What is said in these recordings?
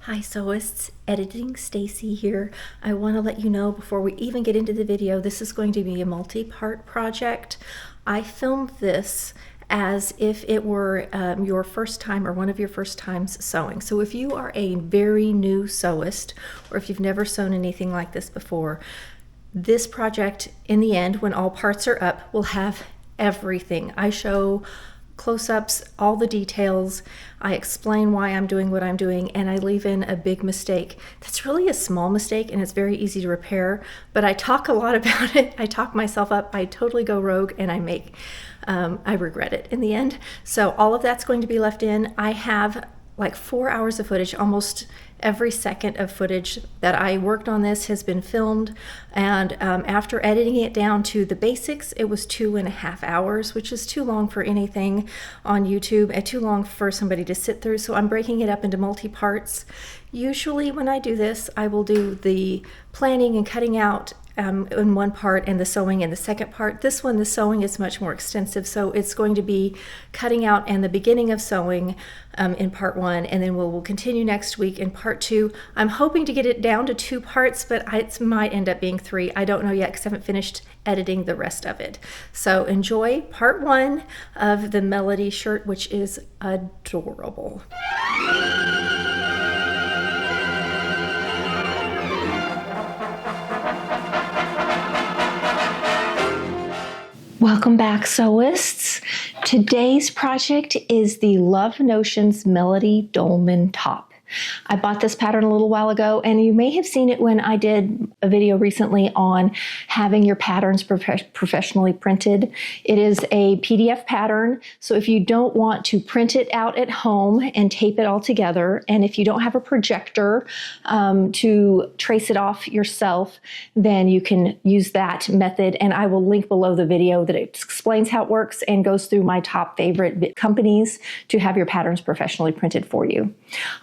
Hi sewists, editing Stacy here. I want to let you know before we even get into the video, this is going to be a multi-part project. I filmed this as if it were your first time or one of your first times sewing. So if you are a very new sewist, or if you've never sewn anything like this before, this project in the end, when all parts are up, will have everything. I show close-ups, all the details. I explain why I'm doing what I'm doing, and I leave in a big mistake. That's really a small mistake and it's very easy to repair, but I talk a lot about it. I talk myself up. I totally go rogue and I regret it in the end. So all of that's going to be left in. I have like 4 hours of footage, almost every second of footage that I worked on this has been filmed, and after editing it down to the basics, it was 2.5 hours, which is too long for anything on YouTube and too long for somebody to sit through. So I'm breaking it up into multi-parts. Usually when I do this, I will do the planning and cutting out in one part and the sewing in the second part. This one, the sewing is much more extensive, so it's going to be cutting out and the beginning of sewing in part one, and then we'll continue next week in part two. I'm hoping to get it down to 2 parts, but it might end up being 3. I don't know yet because I haven't finished editing the rest of it. So enjoy part 1 of the Melody shirt, which is adorable. Welcome back, sewists. Today's project is the Love Notions Melody Dolman top. I bought this pattern a little while ago, and you may have seen it when I did a video recently on having your patterns professionally printed. It is a PDF pattern, so if you don't want to print it out at home and tape it all together, and if you don't have a projector to trace it off yourself, then you can use that method, and I will link below the video that explains how it works and goes through my top favorite companies to have your patterns professionally printed for you.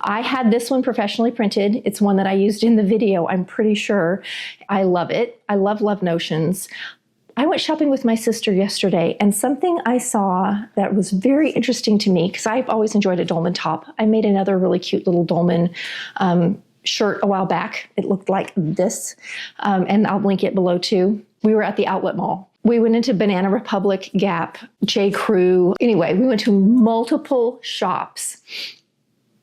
I had this one professionally printed. It's one that I used in the video, I'm pretty sure. I love it. I love Love Notions. I went shopping with my sister yesterday, and something I saw that was very interesting to me, because I've always enjoyed a Dolman top. I made another really cute little Dolman shirt a while back. It looked like this, and I'll link it below too. We were at the outlet mall. We went into Banana Republic, Gap, J. Crew. Anyway, we went to multiple shops.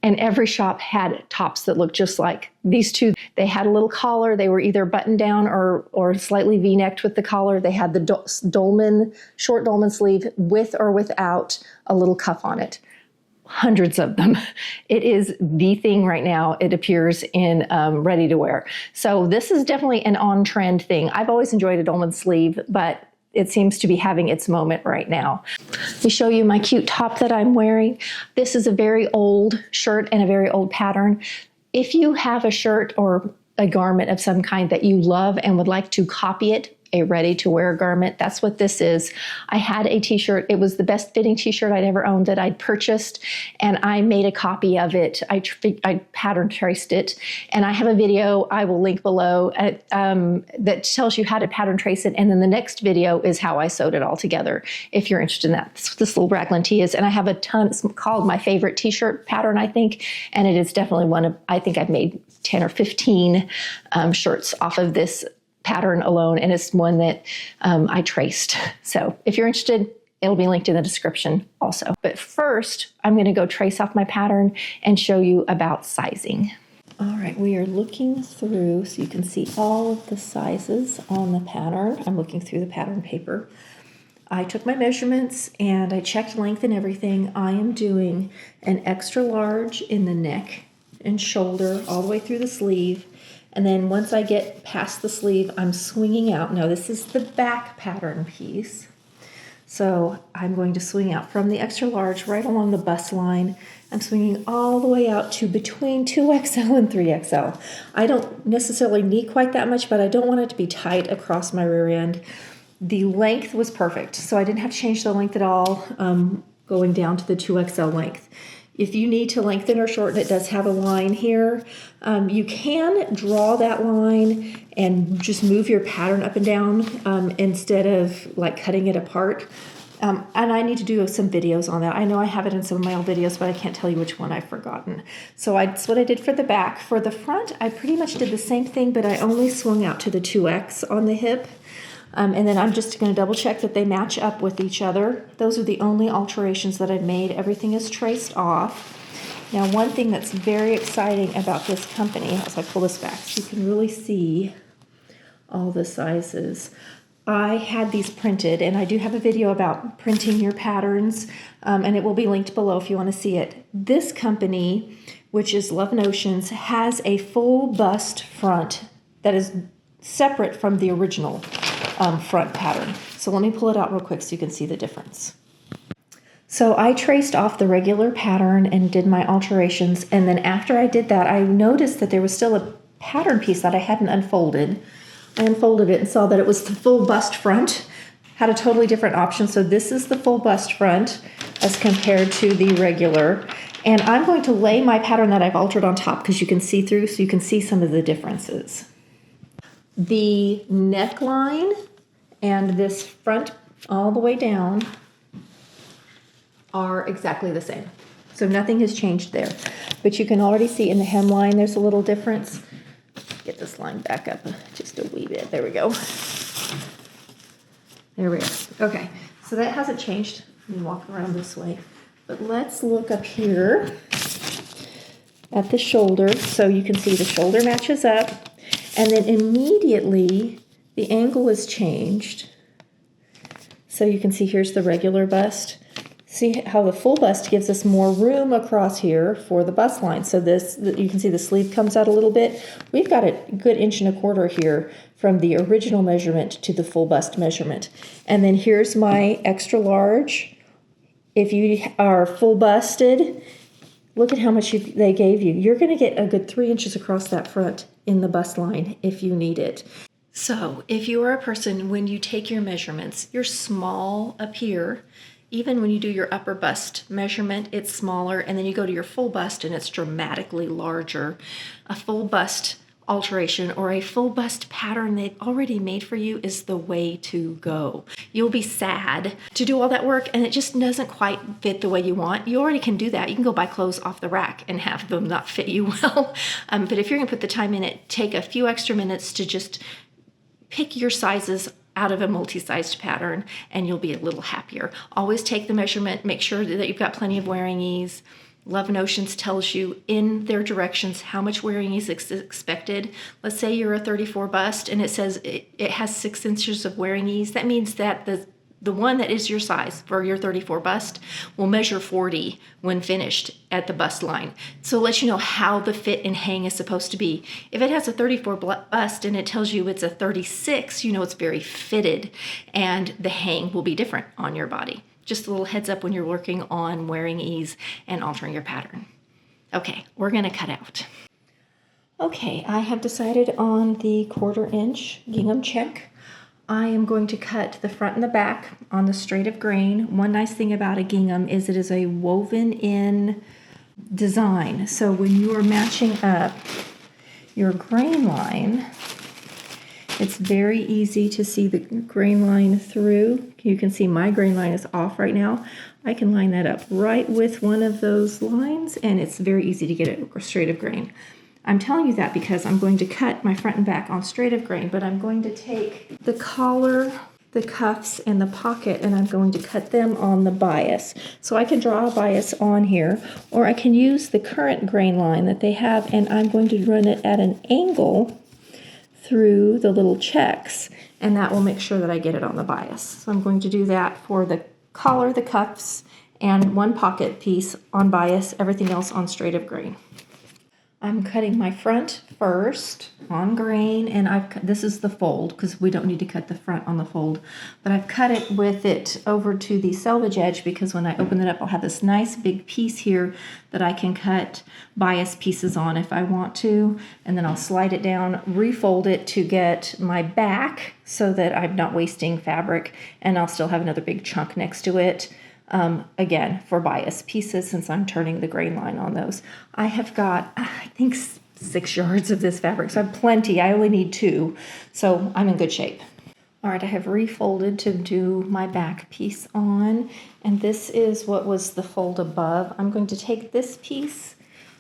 And every shop had tops that looked just like these two. They had a little collar. They were either buttoned down or slightly V-necked with the collar. They had the Dolman, short Dolman sleeve with or without a little cuff on it. Hundreds of them. It is the thing right now. It appears in ready to wear. So this is definitely an on-trend thing. I've always enjoyed a Dolman sleeve, but it seems to be having its moment right now. Let me show you my cute top that I'm wearing. This is a very old shirt and a very old pattern. If you have a shirt or a garment of some kind that you love and would like to copy it, a ready-to-wear garment, that's what this is. I had a t-shirt. It was the best fitting t-shirt I'd ever owned that I'd purchased, and I made a copy of it. I pattern traced it, and I have a video I will link below that tells you how to pattern trace it, and then the next video is how I sewed it all together, if you're interested in that. That's what this little raglan tee is, and I have a ton. It's called my favorite t-shirt pattern, I think, and it is definitely one of, I think I've made 10 or 15 shirts off of this pattern alone, and it's one that I traced. So if you're interested, it'll be linked in the description also. But first, I'm going to go trace off my pattern and show you about sizing. All right, we are looking through so you can see all of the sizes on the pattern. I'm looking through the pattern paper. I took my measurements and I checked length and everything. I am doing an extra large in the neck and shoulder all the way through the sleeve. And then once I get past the sleeve, I'm swinging out. Now this is the back pattern piece. So I'm going to swing out from the extra large right along the bust line. I'm swinging all the way out to between 2XL and 3XL. I don't necessarily need quite that much, but I don't want it to be tight across my rear end. The length was perfect, so I didn't have to change the length at all, going down to the 2XL length. If you need to lengthen or shorten, it does have a line here. You can draw that line and just move your pattern up and down instead of like cutting it apart. And I need to do some videos on that. I know I have it in some of my old videos, but I can't tell you which one I've forgotten. So that's what I did for the back. For the front, I pretty much did the same thing, but I only swung out to the 2X on the hip. And then I'm just going to double check that they match up with each other. Those are the only alterations that I've made. Everything is traced off. Now, one thing that's very exciting about this company, as I pull this back so you can really see all the sizes. I had these printed, and I do have a video about printing your patterns, and it will be linked below if you want to see it. This company, which is Love Notions, has a full bust front that is separate from the original front pattern. So let me pull it out real quick so you can see the difference. So I traced off the regular pattern and did my alterations, and then after I did that, I noticed that there was still a pattern piece that I hadn't unfolded. I unfolded it and saw that it was the full bust front. Had a totally different option. So this is the full bust front as compared to the regular. And I'm going to lay my pattern that I've altered on top because you can see through, so you can see some of the differences. The neckline and this front all the way down are exactly the same. So nothing has changed there. But you can already see in the hemline there's a little difference. Get this line back up just a wee bit. There we go. There we go. Okay, so that hasn't changed. Let me walk around this way. But let's look up here at the shoulder. So you can see the shoulder matches up. And then immediately the angle is changed. So you can see here's the regular bust. See how the full bust gives us more room across here for the bust line. So this, you can see the sleeve comes out a little bit. We've got a good 1.25 inches here from the original measurement to the full bust measurement. And then here's my extra large. If you are full busted, look at how much they gave you. You're gonna get a good 3 inches across that front in the bust line if you need it. So if you are a person, when you take your measurements, you're small up here. Even when you do your upper bust measurement, it's smaller, and then you go to your full bust and it's dramatically larger. A full bust alteration or a full bust pattern they've already made for you is the way to go. You'll be sad to do all that work and it just doesn't quite fit the way you want. You already can do that. You can go buy clothes off the rack and have them not fit you well. But if you're gonna put the time in it, take a few extra minutes to just pick your sizes out of a multi-sized pattern and you'll be a little happier. Always take the measurement, make sure that you've got plenty of wearing ease. Love Notions tells you in their directions how much wearing ease is expected. Let's say you're a 34 bust and it says it has 6 inches of wearing ease. That means that the one that is your size for your 34 bust will measure 40 when finished at the bust line. So it lets you know how the fit and hang is supposed to be. If it has a 34 bust and it tells you it's a 36, you know it's very fitted and the hang will be different on your body. Just a little heads up when you're working on wearing ease and altering your pattern. Okay, we're gonna cut out. Okay, I have decided on the 1/4 inch gingham check. I am going to cut the front and the back on the straight of grain. One nice thing about a gingham is it is a woven in design. So when you are matching up your grain line, it's very easy to see the grain line through. You can see my grain line is off right now. I can line that up right with one of those lines and it's very easy to get it straight of grain. I'm telling you that because I'm going to cut my front and back on straight of grain, but I'm going to take the collar, the cuffs, and the pocket, and I'm going to cut them on the bias. So I can draw a bias on here, or I can use the current grain line that they have, and I'm going to run it at an angle through the little checks, and that will make sure that I get it on the bias. So I'm going to do that for the collar, the cuffs, and one pocket piece on bias, everything else on straight of grain. I'm cutting my front first on grain, and this is the fold because we don't need to cut the front on the fold, but I've cut it with it over to the selvage edge because when I open it up, I'll have this nice big piece here that I can cut bias pieces on if I want to, and then I'll slide it down, refold it to get my back so that I'm not wasting fabric, and I'll still have another big chunk next to it. Again, for bias pieces, since I'm turning the grain line on those. I have got, I think, 6 yards of this fabric, so I have plenty. I only need 2, so I'm in good shape. All right, I have refolded to do my back piece on, and this is what was the fold above. I'm going to take this piece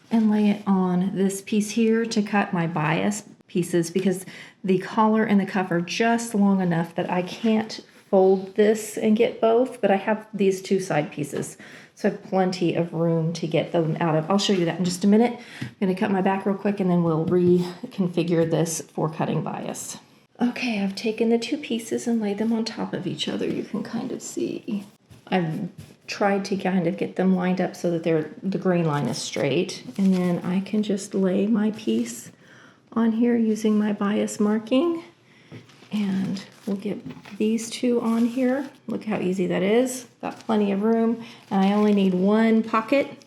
and lay it on this piece here to cut my bias pieces, because the collar and the cuff are just long enough that I can't fold this and get both, but I have these two side pieces, so I have plenty of room to get them out of. I'll show you that in just a minute. I'm going to cut my back real quick and then we'll reconfigure this for cutting bias. Okay, I've taken the two pieces and laid them on top of each other. You can kind of see. I've tried to kind of get them lined up so that the grain line is straight. And then I can just lay my piece on here using my bias marking. And we'll get these two on here. Look how easy that is. Got plenty of room. And I only need one pocket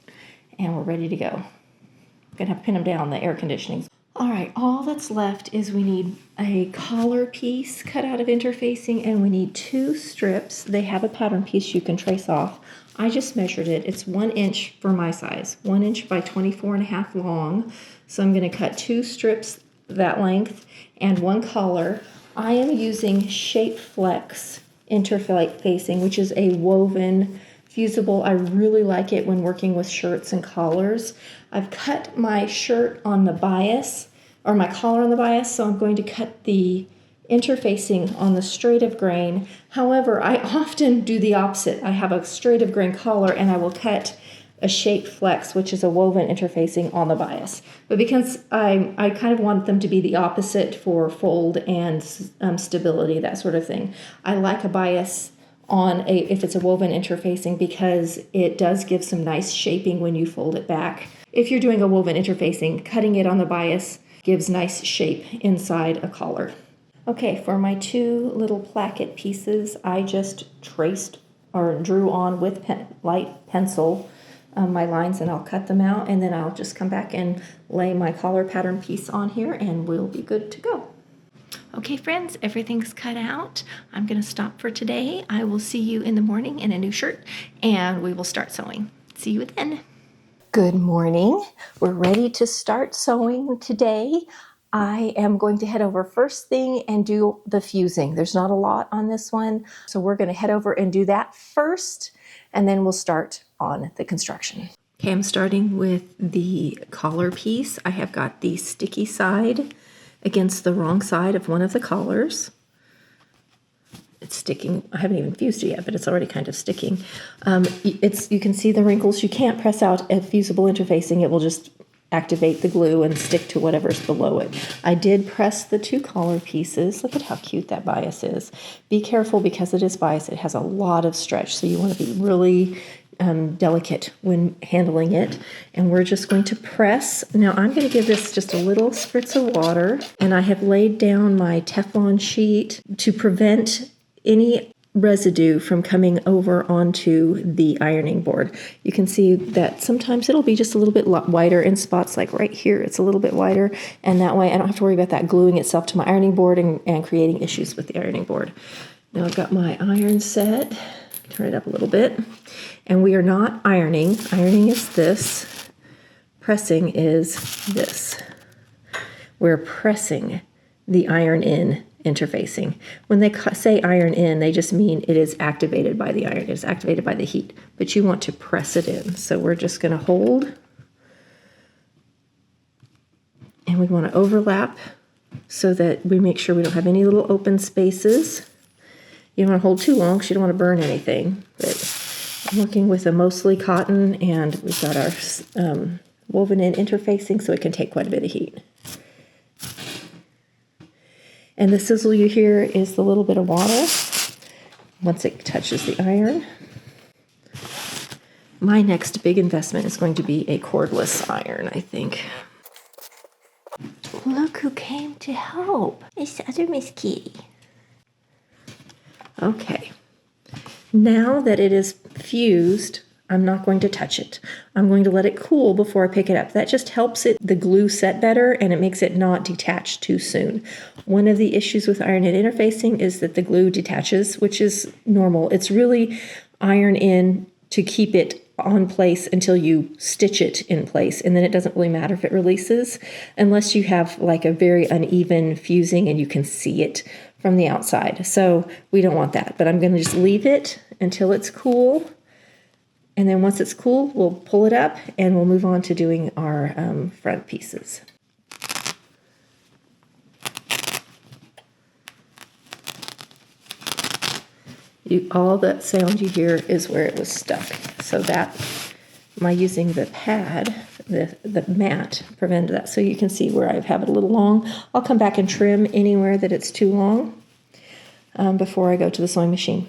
and we're ready to go. I'm gonna have to pin them down, the air conditioning. All right, all that's left is we need a collar piece cut out of interfacing, and we need two strips. They have a pattern piece you can trace off. I just measured it. It's 1 inch for my size, 1 inch by 24.5 long. So I'm gonna cut two strips that length and one collar. I am using Shape Flex interfacing, which is a woven fusible. I really like it when working with shirts and collars. I've cut my shirt on the bias, or my collar on the bias, so I'm going to cut the interfacing on the straight of grain. However, I often do the opposite. I have a straight of grain collar and I will cut a Shape Flex, which is a woven interfacing, on the bias. But because I kind of want them to be the opposite for fold and stability, that sort of thing, I like a bias on if it's a woven interfacing, because it does give some nice shaping when you fold it back. If you're doing a woven interfacing, cutting it on the bias gives nice shape inside a collar. Okay, for my two little placket pieces, I just traced or drew on with light pencil my lines, and I'll cut them out, and then I'll just come back and lay my collar pattern piece on here and we'll be good to go. Okay, friends, everything's cut out. I'm going to stop for today. I will see you in the morning in a new shirt, and we will start sewing. See you then. Good morning. We're ready to start sewing today. I am going to head over first thing and do the fusing. There's not a lot on this one, so we're going to head over and do that first, and then we'll start on the construction. Okay, I'm starting with the collar piece. I have got the sticky side against the wrong side of one of the collars. It's sticking. I haven't even fused it yet, but it's already kind of sticking. You can see the wrinkles. You can't press out a fusible interfacing. It will just activate the glue and stick to whatever's below it. I did press the two collar pieces. Look at how cute that bias is. Be careful, because it is bias. It has a lot of stretch, so you want to be really delicate when handling it. And we're just going to press. Now I'm going to give this just a little spritz of water, and I have laid down my Teflon sheet to prevent any residue from coming over onto the ironing board. You can see that sometimes it'll be just a little bit wider in spots, like right here it's a little bit wider, and that way I don't have to worry about that gluing itself to my ironing board and creating issues with the ironing board. Now I've got my iron set. Turn it up a little bit. And we are not ironing. Ironing is this. Pressing is this. We're pressing the iron in interfacing. When they say iron in, they just mean it is activated by the iron. It is activated by the heat. But you want to press it in. So we're just going to hold. And we want to overlap so that we make sure we don't have any little open spaces. You don't want to hold too long because you don't want to burn anything. But I'm working with a mostly cotton, and we've got our woven in interfacing, so it can take quite a bit of heat. And the sizzle you hear is the little bit of water once it touches the iron. My next big investment is going to be a cordless iron, I think. Look who came to help. It's other Miss Kitty. Okay, now that it is fused, I'm not going to touch it. I'm going to let it cool before I pick it up. That just helps the glue set better, and it makes it not detach too soon. One of the issues with iron in interfacing is that the glue detaches, which is normal. It's really iron in to keep it on place until you stitch it in place, and then it doesn't really matter if it releases, unless you have like a very uneven fusing and you can see it from the outside. So we don't want that, but I'm going to just leave it until it's cool. And then once it's cool, we'll pull it up and we'll move on to doing our front pieces. All that sound you hear is where it was stuck. So that, my using the pad, the mat, prevented that. So you can see where I have it a little long. I'll come back and trim anywhere that it's too long before I go to the sewing machine.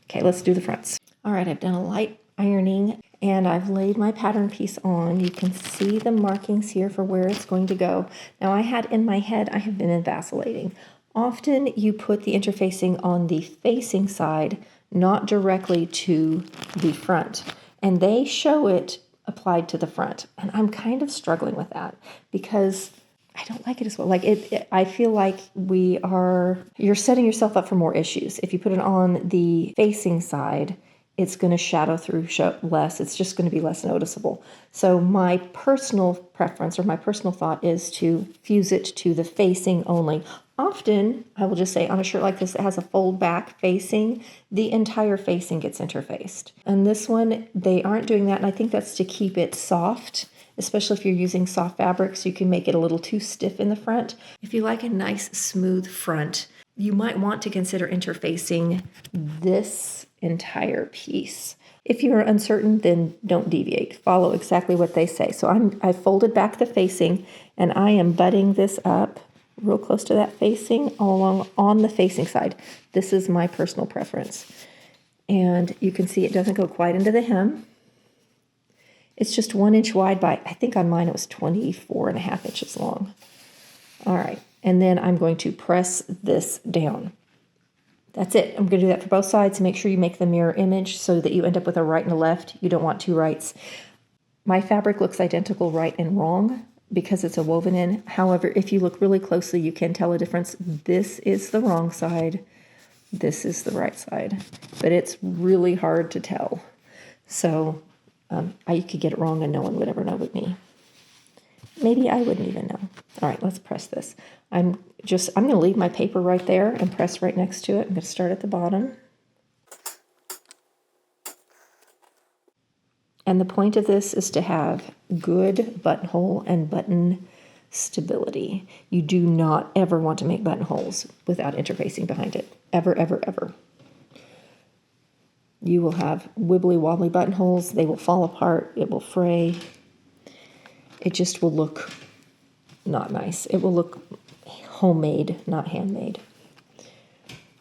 Okay, let's do the fronts. All right, I've done a light ironing and I've laid my pattern piece on. You can see the markings here for where it's going to go. Now I had in my head, I have been vacillating. Often you put the interfacing on the facing side, not directly to the front. And they show it applied to the front. And I'm kind of struggling with that because I don't like it as well. Like I feel like you're setting yourself up for more issues. If you put it on the facing side, it's going to shadow through less. It's just going to be less noticeable. So my personal preference or my personal thought is to fuse it to the facing only. Often, I will just say on a shirt like this that has a fold back facing, the entire facing gets interfaced. And this one, they aren't doing that, and I think that's to keep it soft, especially if you're using soft fabrics. You can make it a little too stiff in the front. If you like a nice smooth front, you might want to consider interfacing this entire piece. If you're uncertain, then don't deviate. Follow exactly what they say. So I folded back the facing, and I am butting this up real close to that facing all along on the facing side. This is my personal preference. And you can see it doesn't go quite into the hem. It's just 1 inch wide by, I think on mine it was 24.5 inches long. All right, and then I'm going to press this down. That's it. I'm going to do that for both sides. Make sure you make the mirror image so that you end up with a right and a left. You don't want two rights. My fabric looks identical right and wrong because it's a woven in. However, if you look really closely, you can tell a difference. This is the wrong side. This is the right side. But it's really hard to tell. So I could get it wrong and no one would ever know but me. Maybe I wouldn't even know. All right, let's press this. I'm going to leave my paper right there and press right next to it. I'm going to start at the bottom. And the point of this is to have good buttonhole and button stability. You do not ever want to make buttonholes without interfacing behind it. Ever, ever, ever. You will have wibbly wobbly buttonholes. They will fall apart. It will fray. It just will look not nice. It will look homemade, not handmade.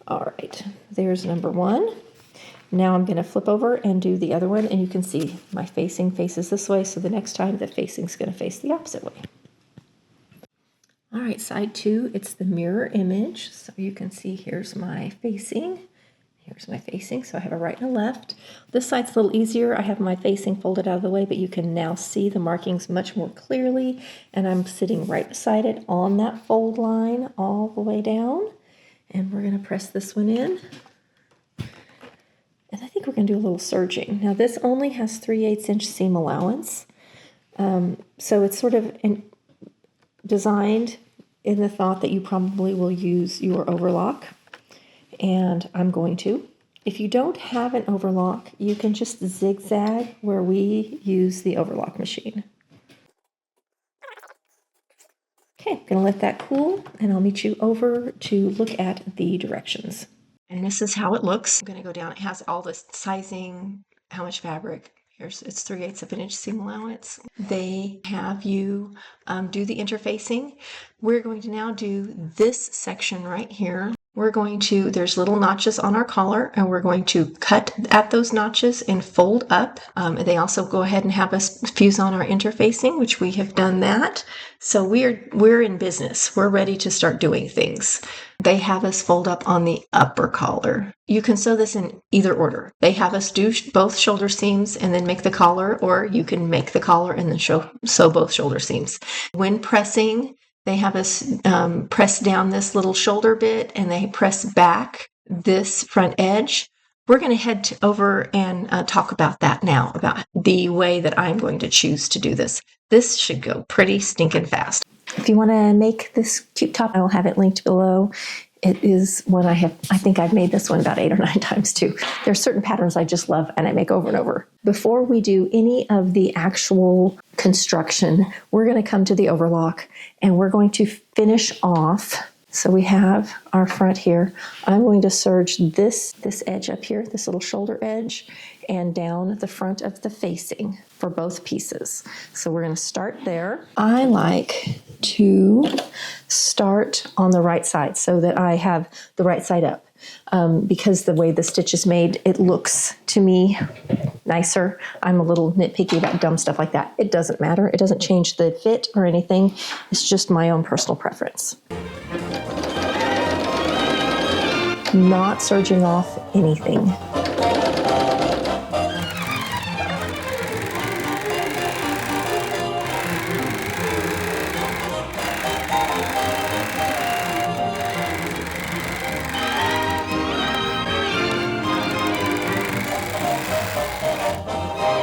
All right, there's number one. Now I'm going to flip over and do the other one, and you can see my facing faces this way, so the next time the facing is going to face the opposite way. All right, side two, it's the mirror image. So you can see here's my facing. Here's my facing, so I have a right and a left. This side's a little easier. I have my facing folded out of the way, but you can now see the markings much more clearly, and I'm sitting right beside it on that fold line all the way down. And we're going to press this one in. And I think we're going to do a little serging. Now this only has 3/8 inch seam allowance, so it's sort of designed in the thought that you probably will use your overlock. And I'm going to. If you don't have an overlock, you can just zigzag where we use the overlock machine. Okay, I'm going to let that cool, and I'll meet you over to look at the directions. And this is how it looks. I'm going to go down. It has all this sizing, how much fabric. It's 3/8 of an inch seam allowance. They have you do the interfacing. We're going to now do this section right here. We're going to, there's little notches on our collar, and we're going to cut at those notches and fold up. They also go ahead and have us fuse on our interfacing, which we have done that. So we're in business. We're ready to start doing things. They have us fold up on the upper collar. You can sew this in either order. They have us do both shoulder seams and then make the collar, or you can make the collar and then sew both shoulder seams. When pressing, they have us press down this little shoulder bit, and they press back this front edge. We're going to head over and talk about that now, about the way that I'm going to choose to do this. This should go pretty stinking fast. If you want to make this cute top, I will have it linked below. It is one I think I've made this one about 8 or 9 times too. There's certain patterns I just love and I make over and over. Before we do any of the actual construction, we're going to come to the overlock and we're going to finish off. So we have our front here. I'm going to serge this edge up here, this little shoulder edge, and down the front of the facing for both pieces. So we're going to start there. I like to start on the right side so that I have the right side up. Because the way the stitch is made, it looks to me nicer. I'm a little nitpicky about dumb stuff like that. It doesn't matter. It doesn't change the fit or anything. It's just my own personal preference. Not serging off anything.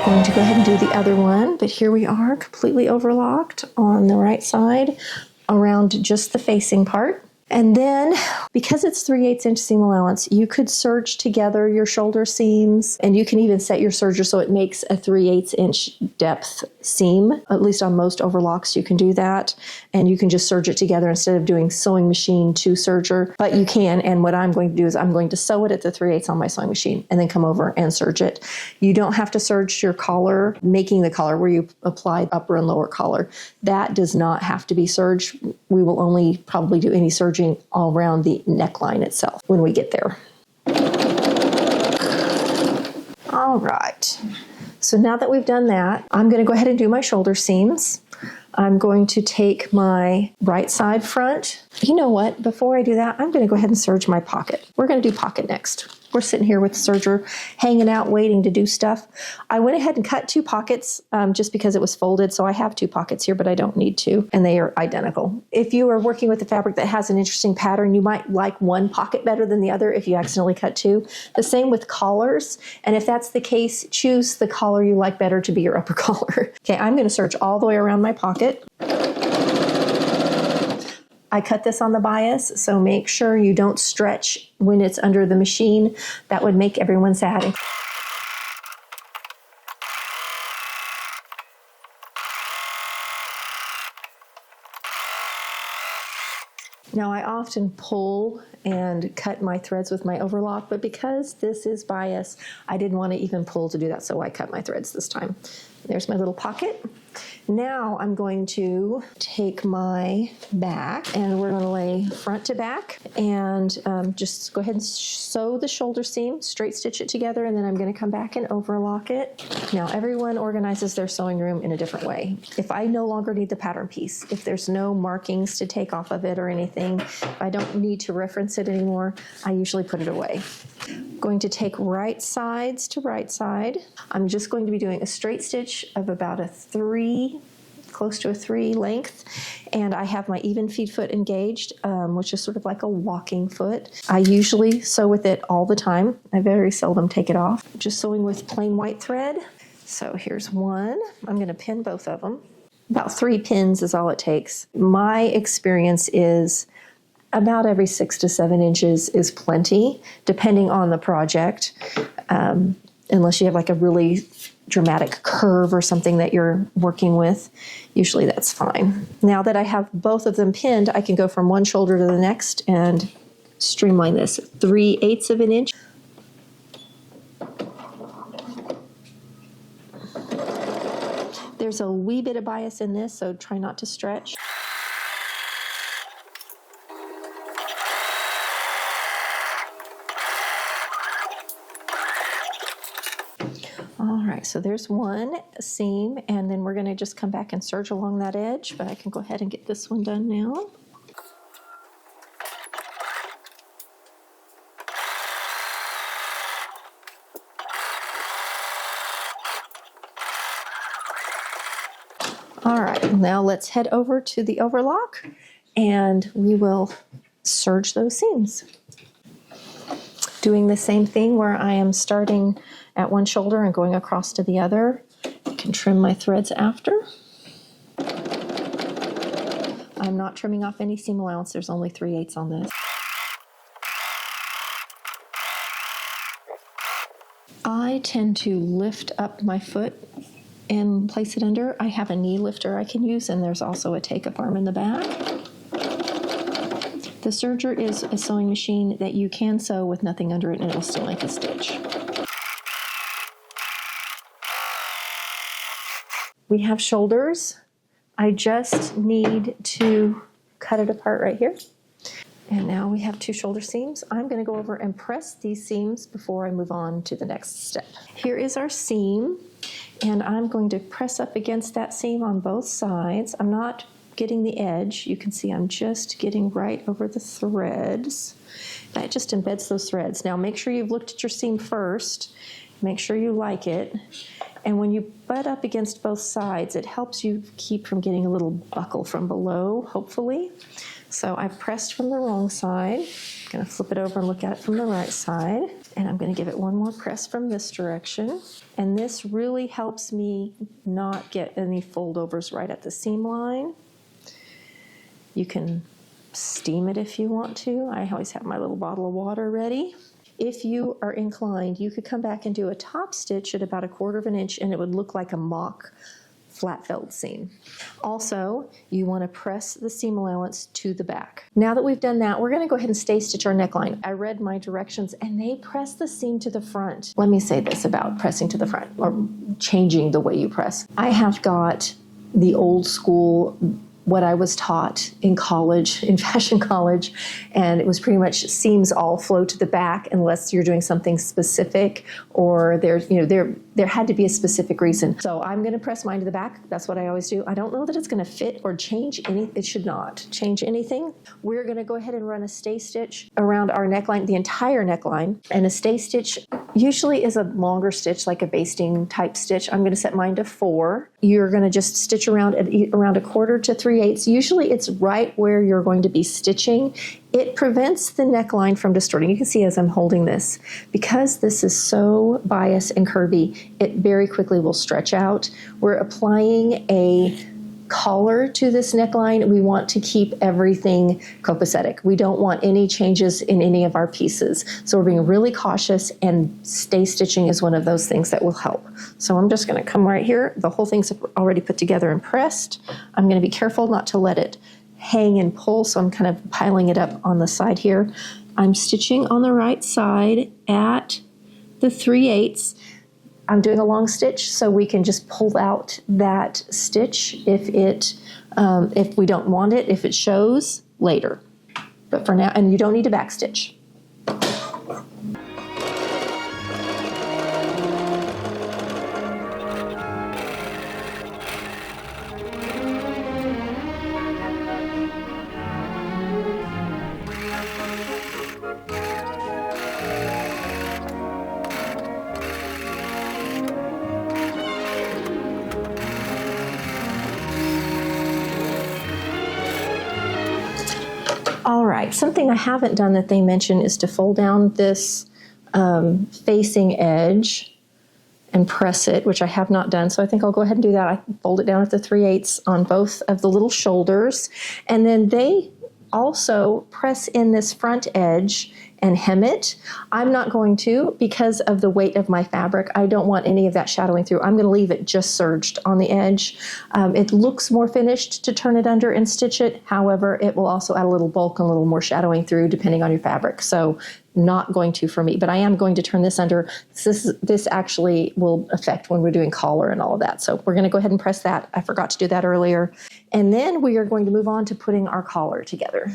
Going to go ahead and do the other one, but here we are completely overlocked on the right side around just the facing part. And then, because it's 3/8 inch seam allowance, you could serge together your shoulder seams, and you can even set your serger so it makes a 3/8 inch depth seam. At least on most overlocks, you can do that. And you can just serge it together instead of doing sewing machine to serger. But you can, and what I'm going to do is I'm going to sew it at the 3/8 on my sewing machine and then come over and serge it. You don't have to serge your collar, making the collar where you apply upper and lower collar. That does not have to be serged. We will only probably do any serging all around the neckline itself when we get there. All right. So now that we've done that, I'm going to go ahead and do my shoulder seams. I'm going to take my right side front. You know what? Before I do that, I'm going to go ahead and serge my pocket. We're going to do pocket next. We're sitting here with the serger, hanging out, waiting to do stuff. I went ahead and cut 2 pockets just because it was folded. So I have 2 pockets here, but I don't need to, and they are identical. If you are working with a fabric that has an interesting pattern, you might like one pocket better than the other if you accidentally cut 2. The same with collars. And if that's the case, choose the collar you like better to be your upper collar. Okay, I'm going to serge all the way around my pocket. I cut this on the bias, so make sure you don't stretch when it's under the machine. That would make everyone sad. Now I often pull and cut my threads with my overlock, but because this is bias, I didn't want to even pull to do that, so I cut my threads this time. There's my little pocket. Now I'm going to take my back and we're going to lay front to back and just go ahead and sew the shoulder seam, straight stitch it together, and then I'm going to come back and overlock it. Now everyone organizes their sewing room in a different way. If I no longer need the pattern piece, if there's no markings to take off of it or anything, if I don't need to reference it anymore, I usually put it away. Going to take right sides to right side. I'm just going to be doing a straight stitch of about a 3, close to a 3 length, and I have my even feed foot engaged, which is sort of like a walking foot. I usually sew with it all the time. I very seldom take it off. Just sewing with plain white thread. So here's one. I'm going to pin both of them. About 3 pins is all it takes. My experience is about every 6 to 7 inches is plenty, depending on the project, unless you have like a really dramatic curve or something that you're working with. Usually that's fine. Now that I have both of them pinned, I can go from one shoulder to the next and streamline this 3/8 of an inch. There's a wee bit of bias in this, so try not to stretch. All right, so there's one seam, and then we're going to just come back and serge along that edge, but I can go ahead and get this one done now. All right, now let's head over to the overlock, and we will serge those seams. Doing the same thing where I am starting at one shoulder and going across to the other. I can trim my threads after. I'm not trimming off any seam allowance. There's only 3/8 on this. I tend to lift up my foot and place it under. I have a knee lifter I can use, and there's also a take-up arm in the back. The Serger is a sewing machine that you can sew with nothing under it and it'll still make a stitch. We have shoulders. I just need to cut it apart right here. And now we have 2 shoulder seams. I'm going to go over and press these seams before I move on to the next step. Here is our seam, and I'm going to press up against that seam on both sides. I'm not getting the edge. You can see I'm just getting right over the threads. That just embeds those threads. Now make sure you've looked at your seam first. Make sure you like it. And when you butt up against both sides, it helps you keep from getting a little buckle from below, hopefully. So I've pressed from the wrong side. I'm going to flip it over and look at it from the right side. And I'm going to give it one more press from this direction. And this really helps me not get any foldovers right at the seam line. You can steam it if you want to. I always have my little bottle of water ready. If you are inclined, you could come back and do a top stitch at about 1/4 inch and it would look like a mock flat felt seam. Also, you want to press the seam allowance to the back. Now that we've done that, we're going to go ahead and stay stitch our neckline. I read my directions and they press the seam to the front. Let me say this about pressing to the front or changing the way you press. I have got the old school, what I was taught in college, in fashion college, and it was pretty much seams all flow to the back unless you're doing something specific or there had to be a specific reason. So I'm going to press mine to the back. That's what I always do. I don't know that it's going to fit or change anything. It should not change anything. We're going to go ahead and run a stay stitch around our neckline, the entire neckline, and a stay stitch usually is a longer stitch, like a basting type stitch. I'm going to set mine to 4. You're going to just stitch around at around 1/4 to 3/8. Usually it's right where you're going to be stitching. It prevents the neckline from distorting. You can see as I'm holding this, because this is so biased and curvy, it very quickly will stretch out. We're applying a collar to this neckline. We want to keep everything copacetic. We don't want any changes in any of our pieces. So we're being really cautious, and stay stitching is one of those things that will help. So I'm just going to come right here. The whole thing's already put together and pressed. I'm going to be careful not to let it hang and pull, so I'm kind of piling it up on the side here. I'm stitching on the right side at the 3/8. I'm doing a long stitch so we can just pull out that stitch if we don't want it, if it shows later. But for now, and you don't need to back stitch. All right, something I haven't done that they mention is to fold down this facing edge and press it, which I have not done. So I think I'll go ahead and do that. I fold it down at the 3/8 on both of the little shoulders. And then they also press in this front edge and hem it. I'm not going to because of the weight of my fabric. I don't want any of that shadowing through. I'm going to leave it just serged on the edge. It looks more finished to turn it under and stitch it. However, it will also add a little bulk and a little more shadowing through depending on your fabric. So not going to for me, but I am going to turn this under. This actually will affect when we're doing collar and all of that. So we're going to go ahead and press that. I forgot to do that earlier. And then we are going to move on to putting our collar together.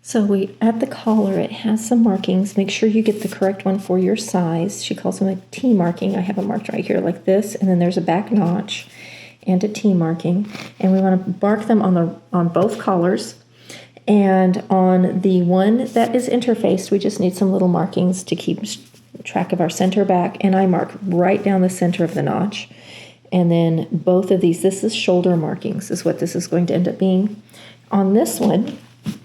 So at the collar, it has some markings. Make sure you get the correct one for your size. She calls them a T marking. I have them marked right here like this, and then there's a back notch and a T marking. And we want to mark them on both collars. And on the one that is interfaced, we just need some little markings to keep track of our center back. And I mark right down the center of the notch. And then both of these, this is shoulder markings, is what this is going to end up being. On this one,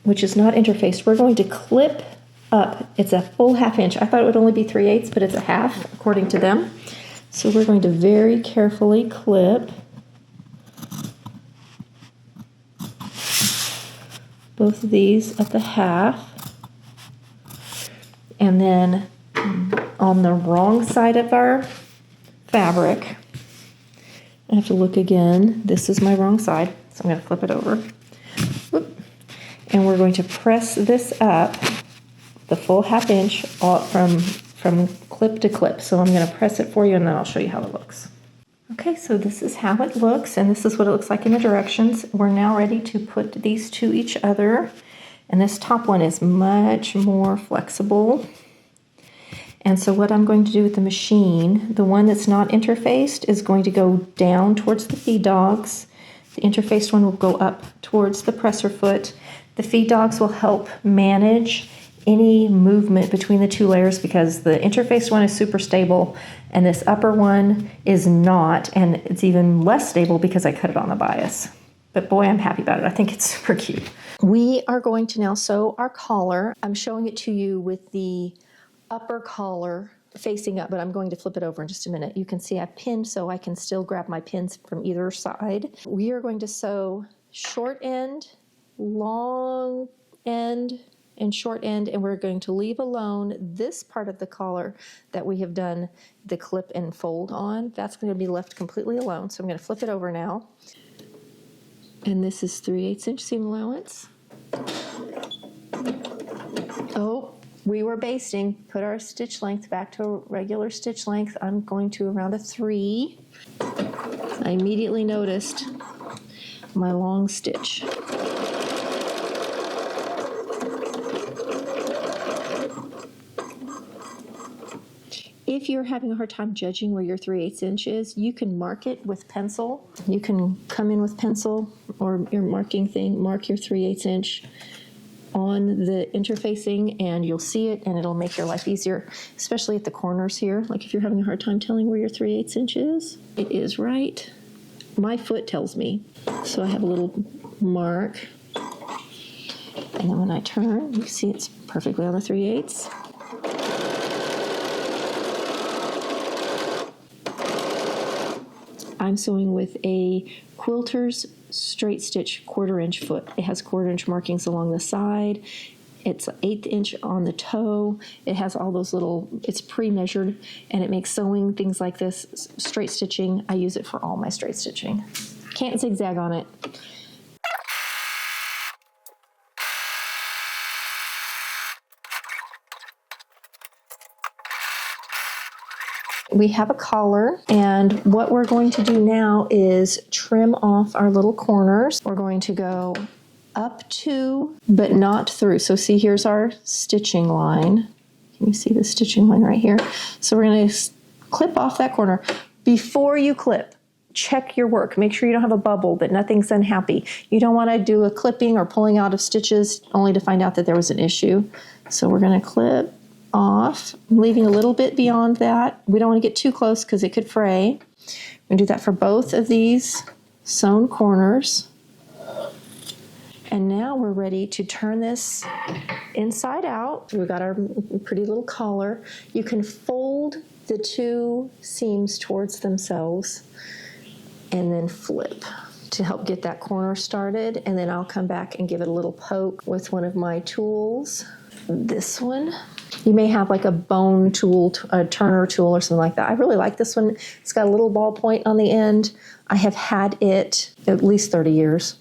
which is not interfaced, we're going to clip up. It's a full 1/2 inch. I thought it would only be 3/8, but it's a 1/2 according to them. So we're going to very carefully clip both of these at the 1/2. And then on the wrong side of our fabric. I have to look again. This is my wrong side, so I'm going to flip it over. Whoop. And we're going to press this up the full 1/2 inch from clip to clip. So I'm going to press it for you and then I'll show you how it looks. Okay, so this is how it looks, and this is what it looks like in the directions. We're now ready to put these to each other, and this top one is much more flexible. And so what I'm going to do with the machine, the one that's not interfaced is going to go down towards the feed dogs. The interfaced one will go up towards the presser foot. The feed dogs will help manage any movement between the two layers because the interfaced one is super stable and this upper one is not, and it's even less stable because I cut it on the bias. But boy, I'm happy about it. I think it's super cute. We are going to now sew our collar. I'm showing it to you with the upper collar facing up, but I'm going to flip it over in just a minute. You can see I pinned so I can still grab my pins from either side. We are going to sew short end, long end, and short end, and we're going to leave alone this part of the collar that we have done the clip and fold on. That's going to be left completely alone. So I'm going to flip it over now. And this is 3/8 inch seam allowance. Oh, we were basting. Put our stitch length back to a regular stitch length. I'm going to around a 3. I immediately noticed my long stitch. If you're having a hard time judging where your 3/8 inch is, you can mark it with pencil. You can come in with pencil or your marking thing, mark your 3/8 inch on the interfacing and you'll see it and it'll make your life easier, especially at the corners here. Like if you're having a hard time telling where your 3/8 inch is, it is right. My foot tells me. So I have a little mark. And then when I turn, you see it's perfectly on the 3/8. I'm sewing with a quilter's straight stitch 1/4 inch foot. It has 1/4 inch markings along the side. It's 1/8 inch on the toe. It has all those little, it's pre-measured, and it makes sewing things like this, straight stitching. I use it for all my straight stitching. Can't zigzag on it. We have a collar, and what we're going to do now is trim off our little corners. We're going to go up to, but not through. So see, here's our stitching line. Can you see the stitching line right here? So we're going to clip off that corner. Before you clip, check your work. Make sure you don't have a bubble, that nothing's unhappy. You don't want to do a clipping or pulling out of stitches only to find out that there was an issue. So we're going to clip off, leaving a little bit beyond that. We don't want to get too close because it could fray. We're going to do that for both of these sewn corners. And now we're ready to turn this inside out. We've got our pretty little collar. You can fold the two seams towards themselves and then flip to help get that corner started. And then I'll come back and give it a little poke with one of my tools. This one. You may have like a bone tool, a turner tool or something like that. I really like this one. It's got a little ball point on the end. I have had it at least 30 years.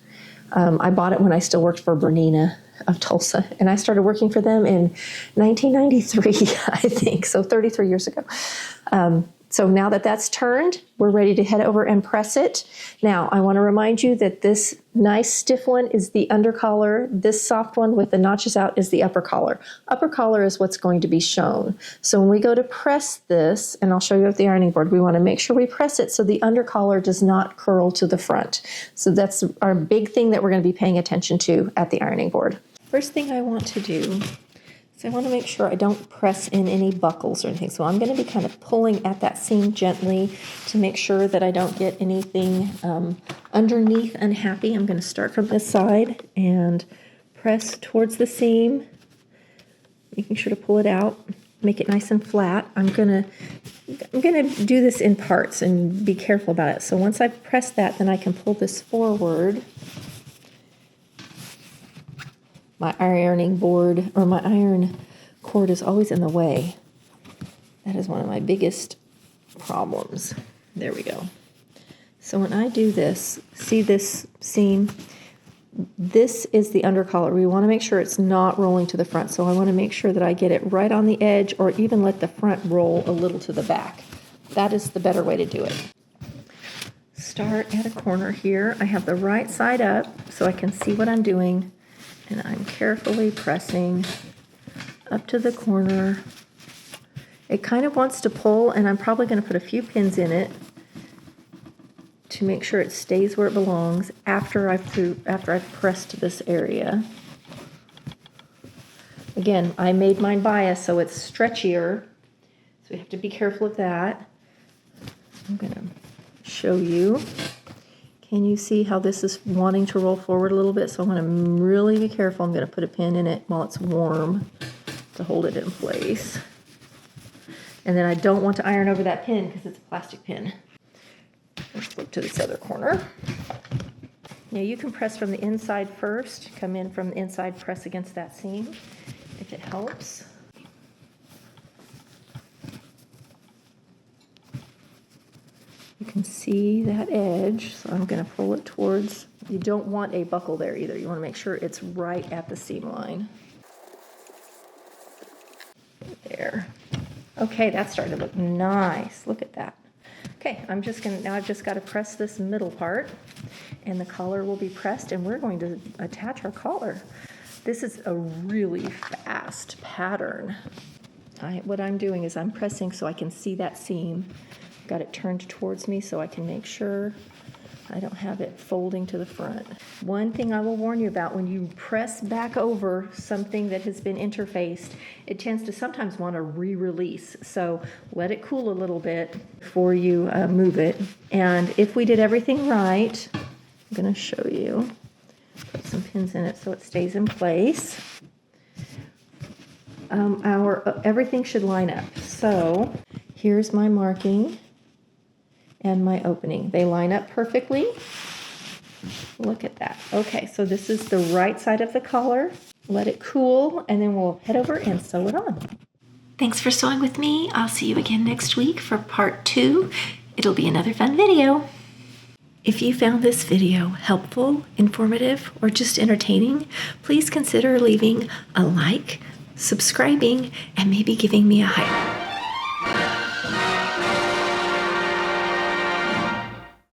I bought it when I still worked for Bernina of Tulsa, and I started working for them in 1993, I think, so 33 years ago. So now that that's turned, we're ready to head over and press it. Now, I want to remind you that this nice stiff one is the under collar. This soft one with the notches out is the upper collar. Upper collar is what's going to be shown. So when we go to press this, and I'll show you with the ironing board, we want to make sure we press it so the under collar does not curl to the front. So that's our big thing that we're going to be paying attention to at the ironing board. First thing I want to do, so I want to make sure I don't press in any buckles or anything. So I'm going to be kind of pulling at that seam gently to make sure that I don't get anything underneath unhappy. I'm going to start from this side and press towards the seam, making sure to pull it out, make it nice and flat. I'm going to do this in parts and be careful about it. So once I've pressed that, then I can pull this forward. My ironing board or my iron cord is always in the way. That is one of my biggest problems. There we go. So when I do this, see this seam? This is the undercollar. We want to make sure it's not rolling to the front. So I want to make sure that I get it right on the edge, or even let the front roll a little to the back. That is the better way to do it. Start at a corner here. I have the right side up so I can see what I'm doing, and I'm carefully pressing up to the corner. It kind of wants to pull, and I'm probably going to put a few pins in it to make sure it stays where it belongs after I've pressed this area. Again, I made mine bias so it's stretchier, so we have to be careful of that. I'm going to show you. Can you see how this is wanting to roll forward a little bit? So I'm going to really be careful. I'm going to put a pin in it while it's warm to hold it in place. And then I don't want to iron over that pin because it's a plastic pin. Let's flip to this other corner. Now you can press from the inside first. Come in from the inside, press against that seam if it helps. You can see that edge, so I'm going to pull it towards. You don't want a buckle there either. You want to make sure it's right at the seam line. There. Okay, that's starting to look nice. Look at that. Okay, I'm just going to, now I've just got to press this middle part, and the collar will be pressed, and we're going to attach our collar. This is a really fast pattern. What I'm doing is I'm pressing so I can see that seam. Got it turned towards me so I can make sure I don't have it folding to the front. One thing I will warn you about, when you press back over something that has been interfaced, it tends to sometimes want to re-release. So let it cool a little bit before you move it. And if we did everything right, I'm going to show you. Put some pins in it so it stays in place. Everything should line up. So here's my marking and my opening. They line up perfectly. Look at that. Okay, so this is the right side of the collar. Let it cool, and then we'll head over and sew it on. Thanks for sewing with me. I'll see you again next week for part 2. It'll be another fun video. If you found this video helpful, informative, or just entertaining, please consider leaving a like, subscribing, and maybe giving me a hype.